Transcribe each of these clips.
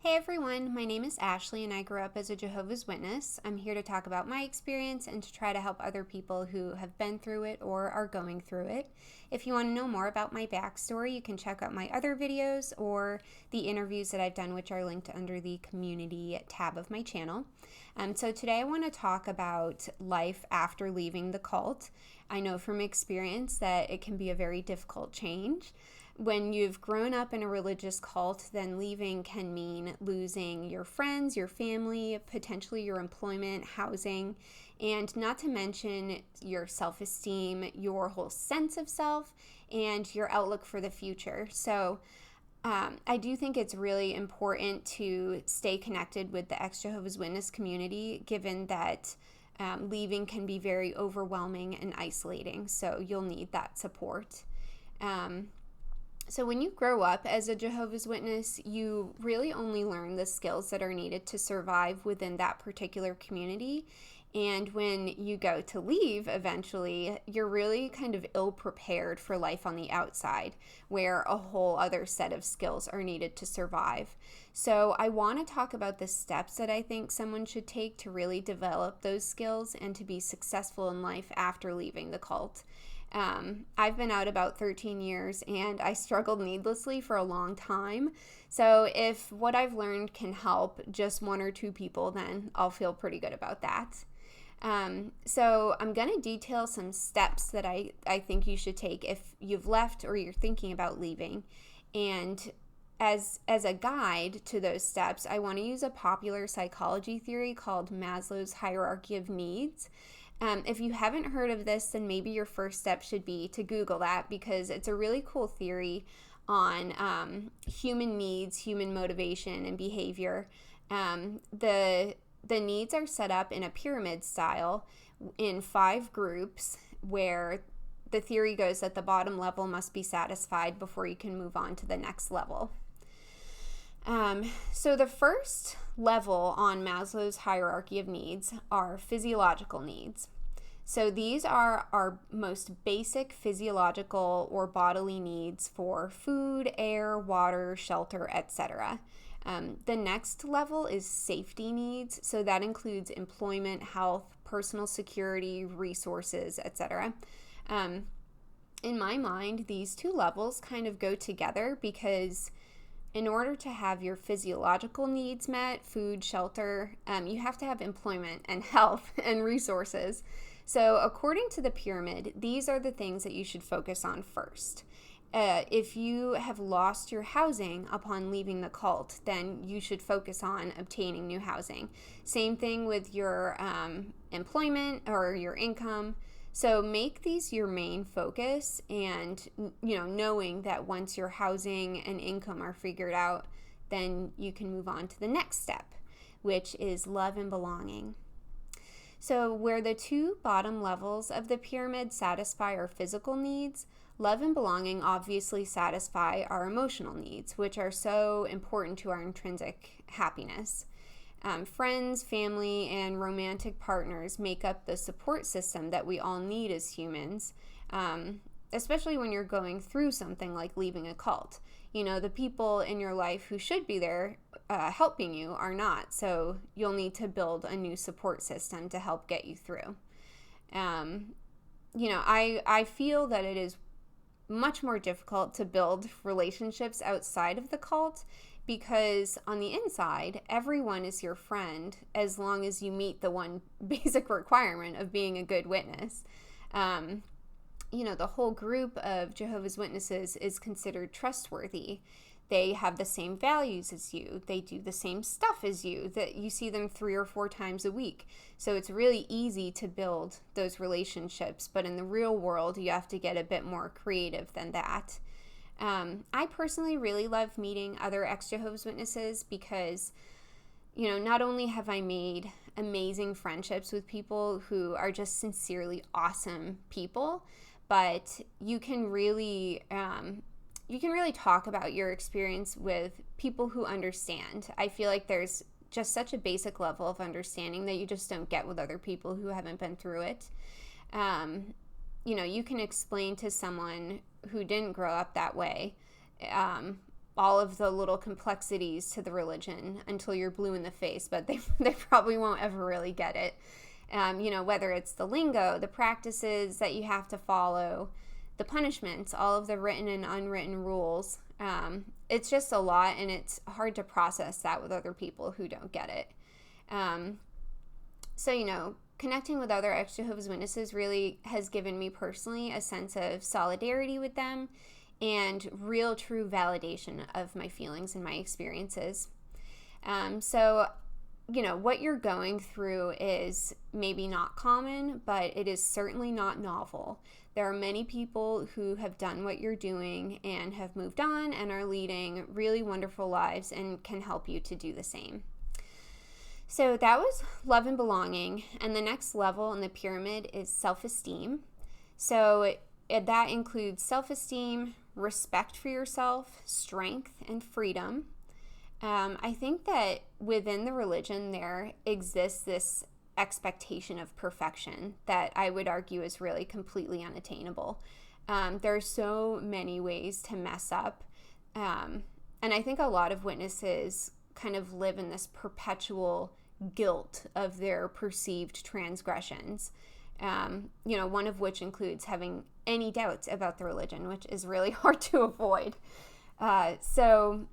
Hey everyone, my name is Ashley and I grew up as a Jehovah's Witness. I'm here to talk about my experience and to try to help other people who have been through it or are going through it. If you want to know more about my backstory, you can check out my other videos or the interviews that I've done, which are linked under the community tab of my channel. So today I want to talk about life after leaving the cult. I know from experience that it can be a very difficult change. When you've grown up in a religious cult, then leaving can mean losing your friends, your family, potentially your employment, housing, and not to mention your self-esteem, your whole sense of self, and your outlook for the future. So I do think it's really important to stay connected with the ex-Jehovah's Witness community, given that leaving can be very overwhelming and isolating. So you'll need that support. So when you grow up as a Jehovah's Witness, you really only learn the skills that are needed to survive within that particular community. And when you go to leave eventually, you're really kind of ill-prepared for life on the outside, where a whole other set of skills are needed to survive. So I want to talk about the steps that I think someone should take to really develop those skills and to be successful in life after leaving the cult. I've been out about 13 years and I struggled needlessly for a long time. So if what I've learned can help just one or two people, then I'll feel pretty good about that. So I'm going to detail some steps that I think you should take if you've left or you're thinking about leaving. And as a guide to those steps, I want to use a popular psychology theory called Maslow's hierarchy of needs. If you haven't heard of this, then maybe your first step should be to Google that, because it's a really cool theory on human needs, human motivation, and behavior. The needs are set up in a pyramid style in 5 groups, where the theory goes that the bottom level must be satisfied before you can move on to the next level. So the first level on Maslow's hierarchy of needs are physiological needs. So these are our most basic physiological or bodily needs for food, air, water, shelter, etc. The next level is safety needs. So that includes employment, health, personal security, resources, etc. In my mind, these two levels kind of go together, because in order to have your physiological needs met, food, shelter, you have to have employment and health and resources. So according to the pyramid, these are the things that you should focus on first. If you have lost your housing upon leaving the cult, then you should focus on obtaining new housing. Same thing with your employment or your income. So make these your main focus, and knowing that once your housing and income are figured out, then you can move on to the next step, which is love and belonging. So where the two bottom levels of the pyramid satisfy our physical needs, love and belonging obviously satisfy our emotional needs, which are so important to our intrinsic happiness. Friends, family, and romantic partners make up the support system that we all need as humans, especially when you're going through something like leaving a cult. The people in your life who should be there helping you are not, so you'll need to build a new support system to help get you through. I feel that it is much more difficult to build relationships outside of the cult, because on the inside, everyone is your friend as long as you meet the one basic requirement of being a good witness. The whole group of Jehovah's Witnesses is considered trustworthy. They have the same values as you. They do the same stuff as you, that you see them 3 or 4 times a week. So it's really easy to build those relationships. But in the real world, you have to get a bit more creative than that. I personally really love meeting other ex-Jehovah's Witnesses, because, not only have I made amazing friendships with people who are just sincerely awesome people, but you can really talk about your experience with people who understand. I feel like there's just such a basic level of understanding that you just don't get with other people who haven't been through it. You can explain to someone who didn't grow up that way all of the little complexities to the religion until you're blue in the face, but they probably won't ever really get it. Whether it's the lingo, the practices that you have to follow, the punishments, all of the written and unwritten rules. It's just a lot, and it's hard to process that with other people who don't get it. Connecting with other ex-Jehovah's Witnesses really has given me personally a sense of solidarity with them and real, true validation of my feelings and my experiences. What you're going through is maybe not common, but it is certainly not novel. There are many people who have done what you're doing and have moved on and are leading really wonderful lives and can help you to do the same. So that was love and belonging, and the next level in the pyramid is self-esteem. So that includes self-esteem, respect for yourself, strength, and freedom. I think that within the religion there exists this expectation of perfection that I would argue is really completely unattainable. There are so many ways to mess up, and I think a lot of witnesses kind of live in this perpetual guilt of their perceived transgressions, one of which includes having any doubts about the religion, which is really hard to avoid. So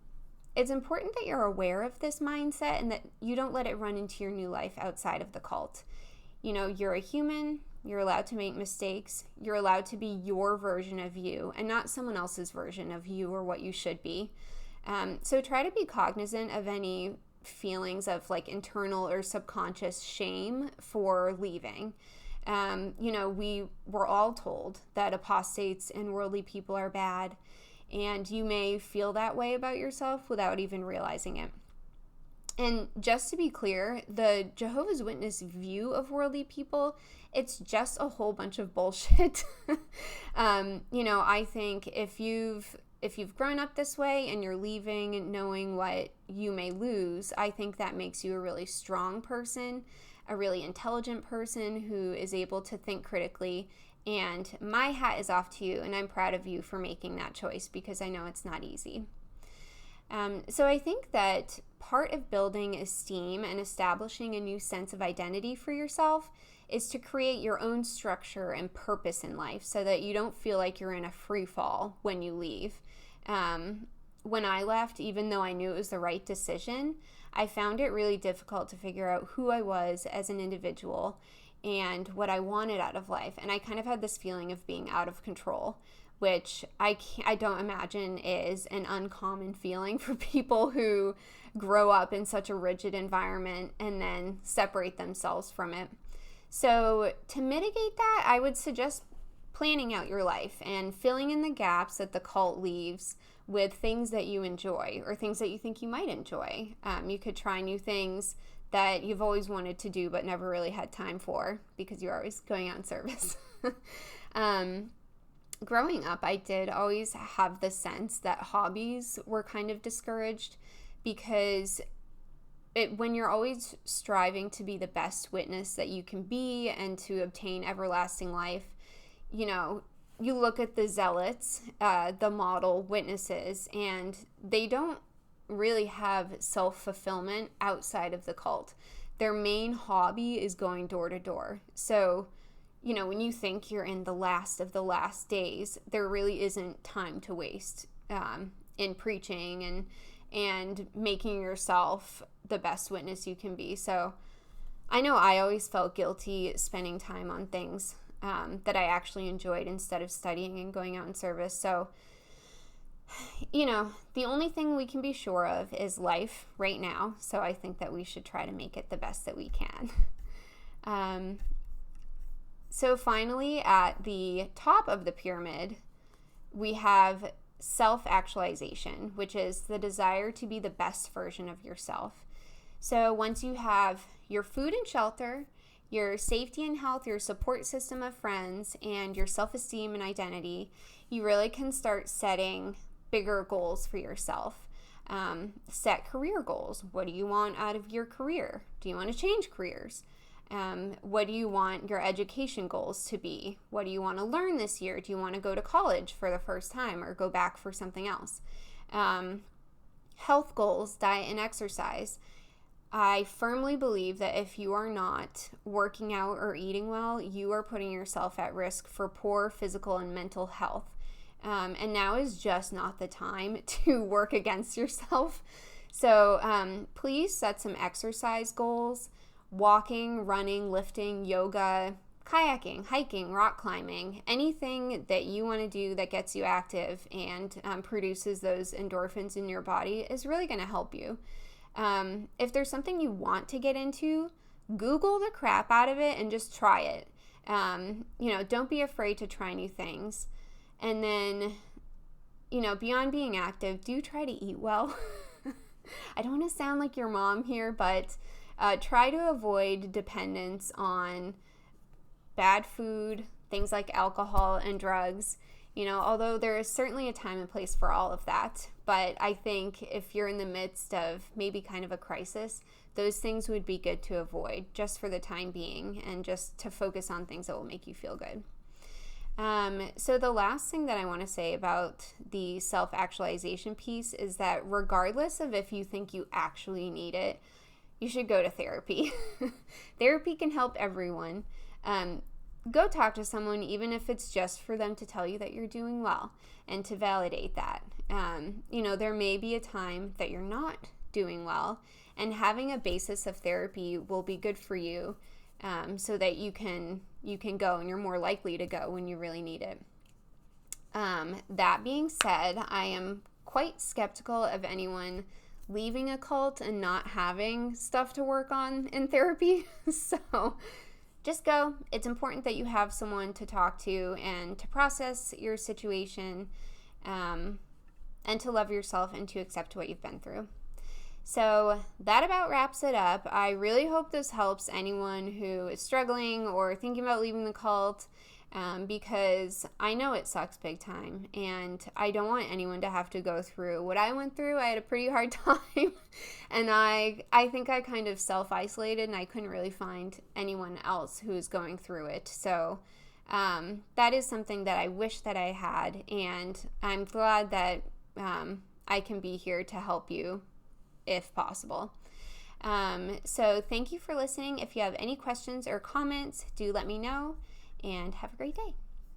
it's important that you're aware of this mindset and that you don't let it run into your new life outside of the cult. You're a human, you're allowed to make mistakes, you're allowed to be your version of you and not someone else's version of you or what you should be. So try to be cognizant of any feelings of like internal or subconscious shame for leaving. We were all told that apostates and worldly people are bad, and you may feel that way about yourself without even realizing it. And just to be clear, the Jehovah's Witness view of worldly people, it's just a whole bunch of bullshit. I think if you've grown up this way and you're leaving knowing what you may lose, I think that makes you a really strong person, a really intelligent person who is able to think critically. And my hat is off to you, and I'm proud of you for making that choice because I know it's not easy. So I think that part of building esteem and establishing a new sense of identity for yourself is to create your own structure and purpose in life so that you don't feel like you're in a free fall when you leave. When I left, even though I knew it was the right decision, I found it really difficult to figure out who I was as an individual and what I wanted out of life. And I kind of had this feeling of being out of control, which I don't imagine is an uncommon feeling for people who grow up in such a rigid environment and then separate themselves from it. So to mitigate that, I would suggest planning out your life and filling in the gaps that the cult leaves with things that you enjoy or things that you think you might enjoy. You could try new things that you've always wanted to do but never really had time for because you're always going out in service. Growing up, I did always have the sense that hobbies were kind of discouraged because when you're always striving to be the best witness that you can be and to obtain everlasting life, you look at the zealots, the model witnesses, and they don't really have self-fulfillment outside of the cult. Their main hobby is going door to door. So, when you think you're in the last of the last days, there really isn't time to waste in preaching and making yourself the best witness you can be. So I know I always felt guilty spending time on things that I actually enjoyed instead of studying and going out in service. So, the only thing we can be sure of is life right now. So I think that we should try to make it the best that we can. So finally, at the top of the pyramid, we have self-actualization, which is the desire to be the best version of yourself. So once you have your food and shelter, your safety and health, your support system of friends, and your self-esteem and identity, you really can start setting bigger goals for yourself. Set career goals. What do you want out of your career? Do you want to change careers? What do you want your education goals to be? What do you want to learn this year? Do you want to go to college for the first time or go back for something else? Health goals, diet, and exercise. I firmly believe that if you are not working out or eating well, you are putting yourself at risk for poor physical and mental health. And now is just not the time to work against yourself. So please set some exercise goals: walking, running, lifting, yoga, kayaking, hiking, rock climbing, anything that you want to do that gets you active and produces those endorphins in your body is really going to help you. If there's something you want to get into, Google the crap out of it and just try it. Don't be afraid to try new things. And then, beyond being active, do try to eat well. I don't want to sound like your mom here, but try to avoid dependence on bad food, things like alcohol and drugs. Although there is certainly a time and place for all of that. But I think if you're in the midst of maybe kind of a crisis, those things would be good to avoid just for the time being, and just to focus on things that will make you feel good. So the last thing that I want to say about the self-actualization piece is that regardless of if you think you actually need it, you should go to therapy. Therapy can help everyone. Go talk to someone, even if it's just for them to tell you that you're doing well and to validate that. There may be a time that you're not doing well, and having a basis of therapy will be good for you, so that you can go, and you're more likely to go when you really need it. That being said, I am quite skeptical of anyone leaving a cult and not having stuff to work on in therapy. So just go. It's important that you have someone to talk to and to process your situation, and to love yourself and to accept what you've been through. So that about wraps it up. I really hope this helps anyone who is struggling or thinking about leaving the cult, because I know it sucks big time, and I don't want anyone to have to go through what I went through. I had a pretty hard time, and I think I kind of self-isolated, and I couldn't really find anyone else who was going through it. So that is something that I wish that I had, and I'm glad that I can be here to help you if possible. So thank you for listening. If you have any questions or comments, do let me know, and have a great day.